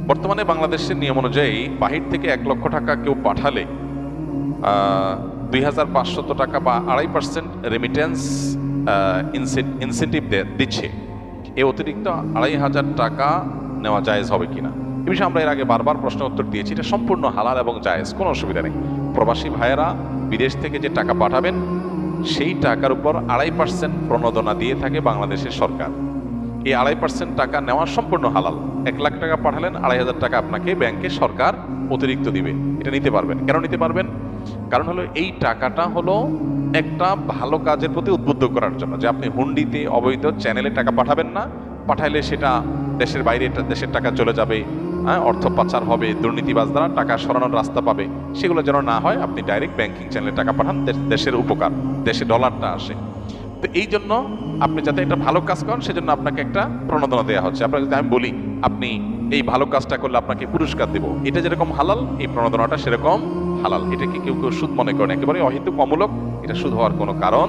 বর্তমানে বাংলাদেশের নিয়ম অনুযায়ী বাহির থেকে 1 লক্ষ টাকা কেউ পাঠালে 2500 টাকা বা 2.5% রেমিটেন্স ইনসেন্টিভ দিচ্ছে। এ অতিরিক্ত 2500 টাকা নেওয়া জায়েজ হবে কিনা, এ বিষয়ে আমরা এর আগে বারবার প্রশ্ন উত্তর দিয়েছি। এটা সম্পূর্ণ হালাল এবং জায়েজ, কোনো অসুবিধা নেই। প্রবাসী ভাইয়েরা বিদেশ থেকে যে টাকা পাঠাবেন সেই টাকার উপর 2.5% প্রণোদনা দিয়ে থাকে বাংলাদেশের সরকার। এই 2.5% টাকা নেওয়া সম্পূর্ণ হালাল। 1 লাখ টাকা পাঠালেন, 2500 টাকা আপনাকে ব্যাংকে সরকার অতিরিক্ত দিবে। এটা নিতে পারবেন। কেন নিতে পারবেন? কারণ হলো এই টাকাটা হলো একটা ভালো কাজের প্রতি উদ্বুদ্ধ করার জন্য, যে আপনি হুন্ডিতে অবৈধ চ্যানেলে টাকা পাঠাবেন না। পাঠাইলে সেটা দেশের বাইরে দেশের টাকা চলে যাবে, অর্থ পাচার হবে, দুর্নীতিবাজরা টাকা সরানোর রাস্তা পাবে। সেগুলো যেন না হয়, আপনি ডাইরেক্ট ব্যাংকিং চ্যানেলে টাকা পাঠান, দেশের উপকার, দেশে ডলারটা আসে। তো এই জন্য আপনি যাতে একটা ভালো কাজ করেন সেজন্য আপনাকে একটা প্রণোদনা দেওয়া হচ্ছে। আপনাকে যদি আমি বলি আপনি এই ভালো কাজটা করলে আপনাকে পুরস্কার দেব, এটা যেরকম হালাল, এই প্রণোদনাটা সেরকম হালাল। এটাকে কেউ কেউ সুদ মনে করেন, একেবারে অহেতুক অমূলক, এটা সুদ হওয়ার কোনো কারণ